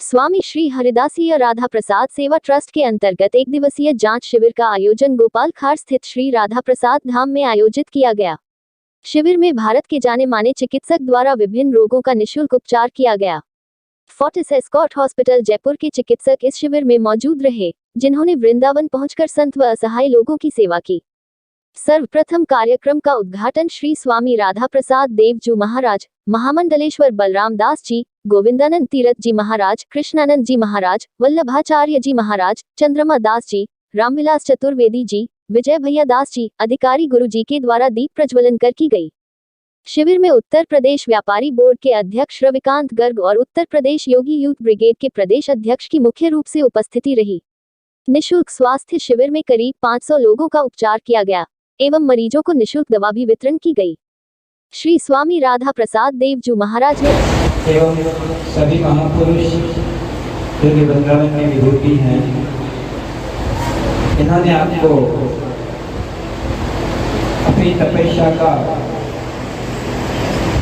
स्वामी श्री हरिदासीय राधा प्रसाद सेवा ट्रस्ट के अंतर्गत एक दिवसीय जांच शिविर का आयोजन गोपाल खार स्थित श्री राधा प्रसाद धाम में आयोजित किया गया। शिविर में भारत के जाने माने चिकित्सक द्वारा विभिन्न रोगों का निःशुल्क उपचार किया गया। फोर्टिस एस्कॉर्ट हॉस्पिटल जयपुर के चिकित्सक इस शिविर में मौजूद रहे, जिन्होंने वृंदावन पहुंचकर संत व असहाय लोगों की सेवा की। सर्वप्रथम कार्यक्रम का उद्घाटन श्री स्वामी राधा प्रसाद देव जी महाराज, महामंडलेश्वर बलराम दास जी, गोविंदानंद तीरथ जी महाराज, कृष्णानंद जी महाराज, वल्लभाचार्य जी महाराज, चंद्रमा दास जी, रामविलास चतुर्वेदी जी, विजय भैया दास जी, अधिकारी गुरु जी के द्वारा दीप प्रज्वलन कर की गई। शिविर में उत्तर प्रदेश व्यापारी बोर्ड के अध्यक्ष रविकांत गर्ग और उत्तर प्रदेश योगी यूथ ब्रिगेड के प्रदेश अध्यक्ष की मुख्य रूप से उपस्थिति रही। निःशुल्क स्वास्थ्य शिविर में करीब 500 लोगों का उपचार किया गया एवं मरीजों को निःशुल्क दवा भी वितरण की गई। श्री स्वामी राधा प्रसाद देव जी महाराज ने एवं सभी महापुरुष जो कि वृंदावन में विभूति हैं, इन्होंने आपको अपनी तपस्या का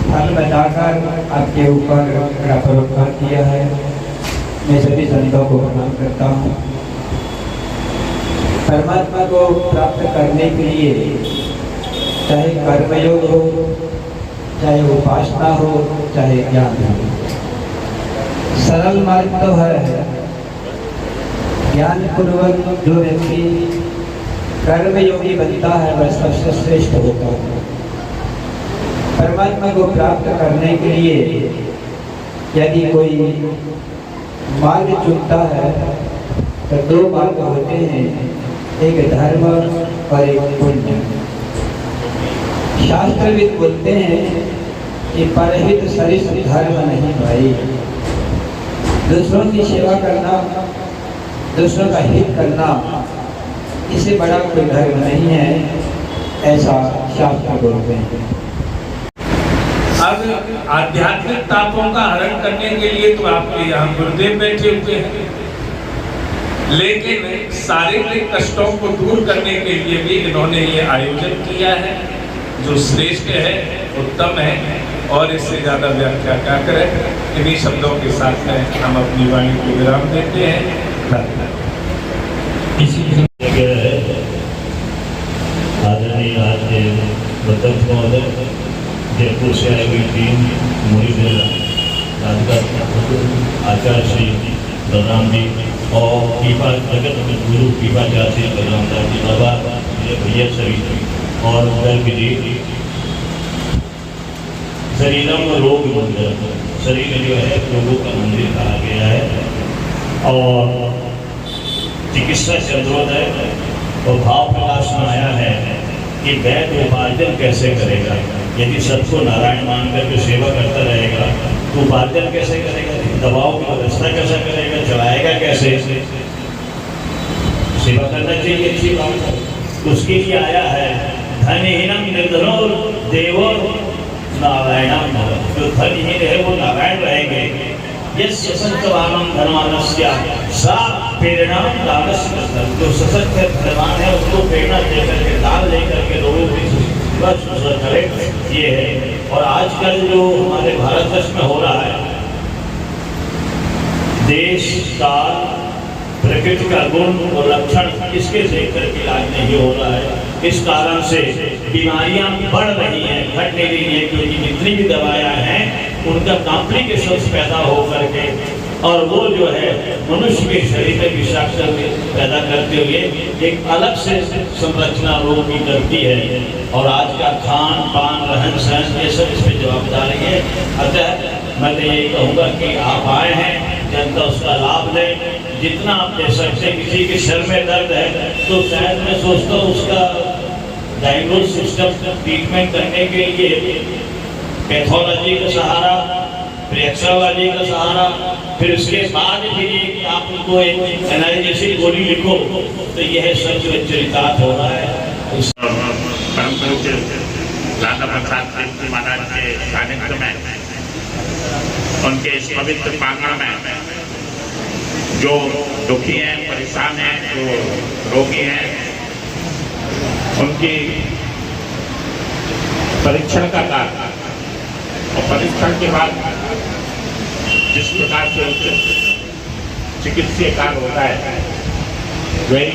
फल बताकर आपके ऊपर परोपकार किया है। मैं सभी संतों को प्रणाम करता हूँ। परमात्मा को प्राप्त करने के लिए चाहे कर्मयोग हो, चाहे उपासना हो, चाहे ज्ञान हो, सरल मार्ग तो है। ज्ञान पूर्वक जो व्यक्ति कर्मयोगी बनता है वह सबसे श्रेष्ठ होता है। परमात्मा को प्राप्त करने के लिए यदि कोई मार्ग चुनता है तो दो मार्ग होते हैं, एक धर्म और एक पुण्य। शास्त्रविद बोलते हैं कि परहित सरिस धर्म नहीं भाई। दूसरों की सेवा करना, दूसरों का हित करना, इससे बड़ा कोई धर्म नहीं है, ऐसा शास्त्र बोलते हैं। अब आध्यात्मिक तापों का हरण करने के लिए तो आपके यहाँ गुरुदेव बैठे हुए हैं, लेकिन शारीरिक कष्टों को दूर करने के लिए भी इन्होंने ये आयोजन किया है, जो श्रेष्ठ है, उत्तम है। और इससे ज्यादा व्याख्या क्या करें। इन्हीं शब्दों के साथ में हम अपनी वाणी को विराम देते हैं। इसी जगह है आदरणीय राज्य बदल महोदय, जयपुर से आई हुई टीम, मुरीद आचार्य श्री बलराम जी और कृपा जगत गुरु कृपाचार्य बलराम दास जी बाबा, भैया सभी और गर्ग जी। शरीरम रोग मंदिर, शरीर जो है रोगों का मंदिर कहा गया है। और चिकित्सा चंद्रोदय और भाव प्रकाश में आया है कि वैद्य उपार्जन कैसे करेगा। यदि सबको नारायण मान करके सेवा करता रहेगा तो उपार्जन कैसे करेगा, दवाओं की व्यवस्था कैसे करेगा, चलाएगा कैसे। सेवा करना चाहिए, अच्छी बात है। उसके लिए आया है धनहीनम निर्धनो देवो नारायणम। जो धनहीन है वो नारायण रहेंगे। यस्य सत्यवानम धनवानस्य सा प्रेरणा दानस्य। जो सशक्त धनवान है उसको प्रेरणा देकर के, दान लेकर के लोगों की करे, ये है। और आजकल जो हमारे भारतवर्ष में हो रहा है, देश का प्रकृति का गुण और लक्षण इसके देखकर के इलाज नहीं हो रहा है। इस कारण से बीमारियां बढ़ रही हैं, घट नहीं रही है, क्योंकि जितनी भी दवाएं हैं उनका कॉम्प्लिकेशंस पैदा हो करके और वो जो है मनुष्य के शरीर में विषाक्त पैदा करते हुए एक अलग से संरचना रोग की करती है। और आज का खान पान, रहन सहन, ये सब इस पर जवाबदारी है। अतः मैं तो यही कहूँगा कि आप आए हैं, जनता उसका लाभ ले, जितना आप दे सकते। किसी के सिर में दर्द है तो शायद मैं सोचता हूँ उसका डायग्नोज सिस्टम ट्रीटमेंट करने के लिए पैथोलॉजी का सहारा, प्रेक्सोलॉजी का सहारा, फिर उसके बाद फिर आप उनको एक एनालिसिस गोली लिखो, तो यह सब जो चरितार्थ हो रहा है। परम पूज्य राधा प्रसाद देव महाराज के सानिध्य में, उनके इस पवित्र प्रांगण में जो दुखी हैं, परेशान हैं, जो रोगी हैं, उनकी परीक्षण का कार्य और परीक्षण के बाद जिस प्रकार से चिकित्सीय कार्य होता है वही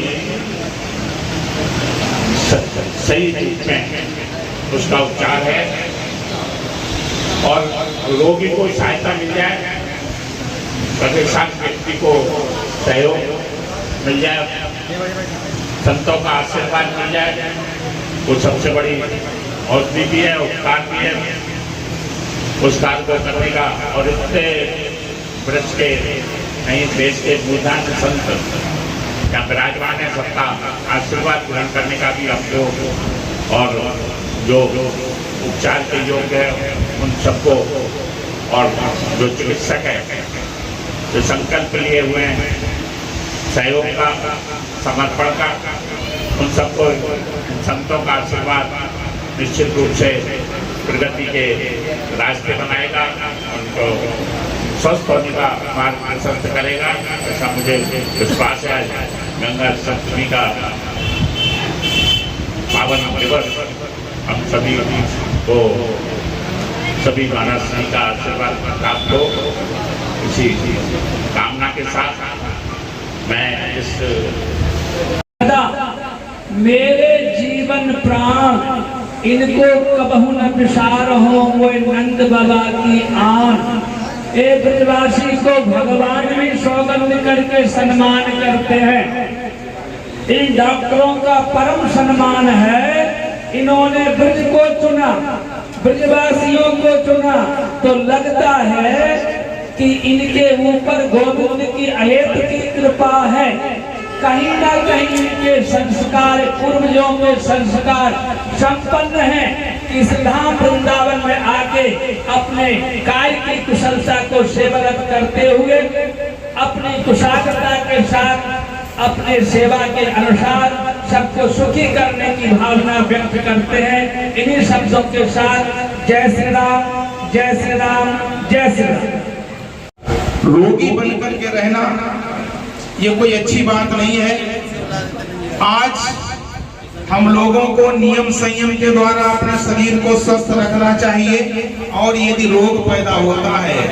सही रूप में उसका उपचार है और रोगी को सहायता मिल जाए, परेशान व्यक्ति को सहयोग मिल जाए, संतों का आशीर्वाद मिल जाए, वो सबसे बड़ी औषधि भी है, उपकार भी है उस कार्य को करने का। और इतने वृक्ष के कहीं देश के बुद्धान संत यहाँ विराजमान है, सबका आशीर्वाद ग्रहण करने का भी हम लोग और जो उपचार के योग्य है उन सबको और जो चिकित्सक है जो संकल्प लिए हुए हैं सहयोग का, समर्पण का, उन सबको संतों का आशीर्वाद निश्चित रूप से प्रगति के रास्ते बनाएगा, उनको स्वस्थ होने का मार्गदर्शन करेगा, ऐसा मुझे विश्वास है। गंगा सप्तमी का पावन दिवस हम सभी को सभी मानस का आशीर्वाद प्राप्त हो, इसी कामना के साथ मैं इस मेरे जीवन प्राण इनको कबहू न पिसार हो वो नंद बाबा की आन। ए ब्रजवासी को भगवान भी सौगंध करके सम्मान करते हैं। इन डॉक्टरों का परम सम्मान है, इन्होंने ब्रज को चुना, ब्रजवासियों को चुना, तो लगता है कि इनके ऊपर गोविंद की अहेत की कृपा है। कहीं ना कहीं इनके संस्कार पूर्वजों के संस्कार संपन्न हैं। इस धाम वृंदावन में आके अपने काय की कुशलता को सेवारत करते हुए अपनी कुशाग्रता के साथ अपने सेवा के अनुसार सबको सुखी करने की भावना व्यक्त करते हैं। इन्हीं शब्दों के साथ जय श्री राम, जय श्री राम, जय श्री राम। रोगी बनकर के रहना ये कोई अच्छी बात नहीं है। आज हम लोगों को नियम संयम के द्वारा अपने शरीर को स्वस्थ रखना चाहिए और यदि रोग पैदा होता है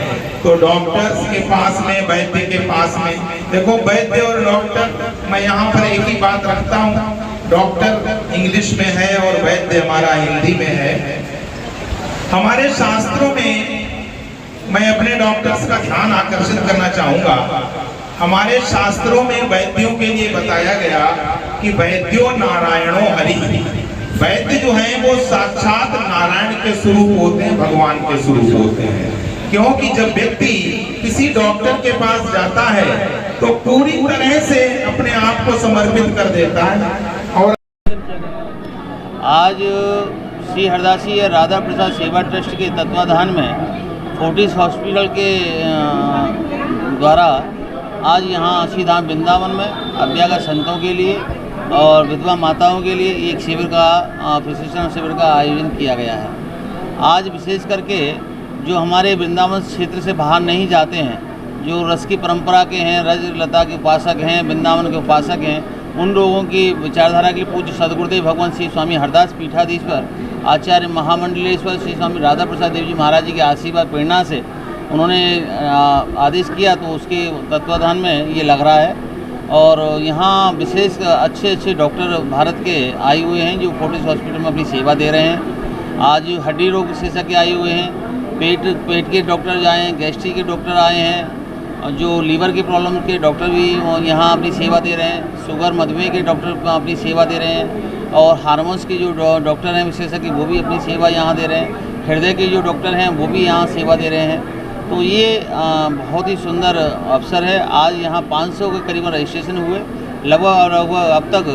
तो डॉक्टर्स के पास में, वैद्य के पास में, देखो वैद्य और डॉक्टर, मैं यहाँ पर एक ही बात रखता हूँ, डॉक्टर इंग्लिश में है और वैद्य हमारा हिंदी में है। हमारे शास्त्रों में मैं अपने डॉक्टर्स का ध्यान आकर्षित करना चाहूंगा। हमारे शास्त्रों में वैद्यों के लिए बताया गया कि वैद्यो नारायणो हरि, वैद्य जो हैं वो साक्षात नारायण के स्वरूप होते हैं, भगवान के स्वरूप होते हैं। क्योंकि जब व्यक्ति किसी डॉक्टर के पास जाता है तो पूरी तरह से अपने आप को समर्पित कर देता है। और आज श्री हरदासी राधा प्रसाद सेवा ट्रस्ट के तत्वाधान में फोर्टिस हॉस्पिटल के द्वारा आज यहाँ श्री धाम वृंदावन में अभ्यागत संतों के लिए और विधवा माताओं के लिए एक शिविर का प्रशिक्षण शिविर का आयोजन किया गया है। आज विशेष करके जो हमारे वृंदावन क्षेत्र से बाहर नहीं जाते हैं, जो रस की परंपरा के हैं, रज लता के उपासक हैं, वृंदावन के उपासक हैं, उन लोगों की विचारधारा के लिए पूज्य सदगुरुदेव भगवान श्री स्वामी हरदास पीठाधीश्वर आचार्य महामंडलेश्वर श्री स्वामी राधा प्रसाद देव जी महाराज जी के आशीर्वाद प्रेरणा से उन्होंने आदेश किया, तो उसके तत्वाधान में ये लग रहा है। और यहाँ विशेष अच्छे डॉक्टर भारत के आए हुए हैं जो फोर्टिस हॉस्पिटल में अपनी सेवा दे रहे हैं। आज हड्डी रोग विशेषज्ञ आए हुए हैं, पेट के डॉक्टर आए हैं, गैस्ट्रिक के डॉक्टर आए हैं, जो लीवर की प्रॉब्लम के डॉक्टर भी यहाँ अपनी सेवा दे रहे हैं, शुगर मधुमेह के डॉक्टर अपनी सेवा दे रहे हैं, और हार्मोन्स के जो डॉक्टर हैं विशेषज्ञ वो भी अपनी सेवा यहाँ दे रहे हैं, हृदय के जो डॉक्टर हैं वो भी यहाँ सेवा दे रहे हैं। तो ये बहुत ही सुंदर अवसर है। आज यहाँ 500 के करीबन रजिस्ट्रेशन हुए, लगभग अब तक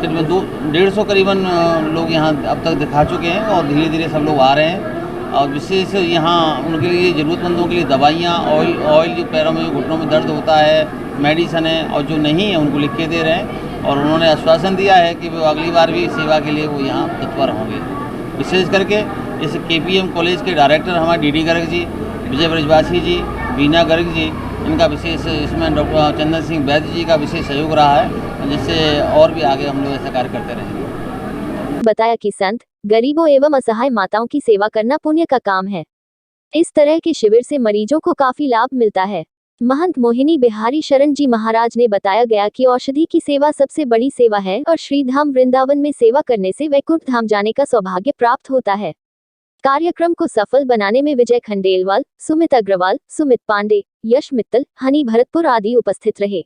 करीबन 150 करीबन लोग यहाँ अब तक दिखा चुके हैं और धीरे धीरे सब लोग आ रहे हैं। और विशेष यहाँ उनके लिए ज़रूरतमंदों के लिए दवाइयाँ, ऑयल जो पैरों में घुटनों में दर्द होता है, मेडिसन है, और जो नहीं है उनको लिख के दे रहे हैं। और उन्होंने आश्वासन दिया है कि वो अगली बार भी सेवा के लिए वो यहाँ तत्पर होंगे। विशेष करके इस KPM कॉलेज के डायरेक्टर हमारे DD गर्ग जी, विजय ब्रजवासी जी, बीना गर्ग जी, इनका विशेष इसमें डॉक्टर चंदन सिंह वैद्य जी का विशेष सहयोग रहा है, जिससे और भी आगे हम लोग ऐसा कार्य करते रहेंगे। बताया कि संत, गरीबों एवं असहाय माताओं की सेवा करना पुण्य का काम है। इस तरह के शिविर से मरीजों को काफी लाभ मिलता है। महंत मोहिनी बिहारी शरण जी महाराज ने बताया गया कि औषधि की सेवा सबसे बड़ी सेवा है और श्रीधाम वृंदावन में सेवा करने से वैकुंठ धाम जाने का सौभाग्य प्राप्त होता है। कार्यक्रम को सफल बनाने में विजय खंडेलवाल, सुमित अग्रवाल, सुमित पांडे, यश मित्तल, हनी भरतपुर आदि उपस्थित रहे।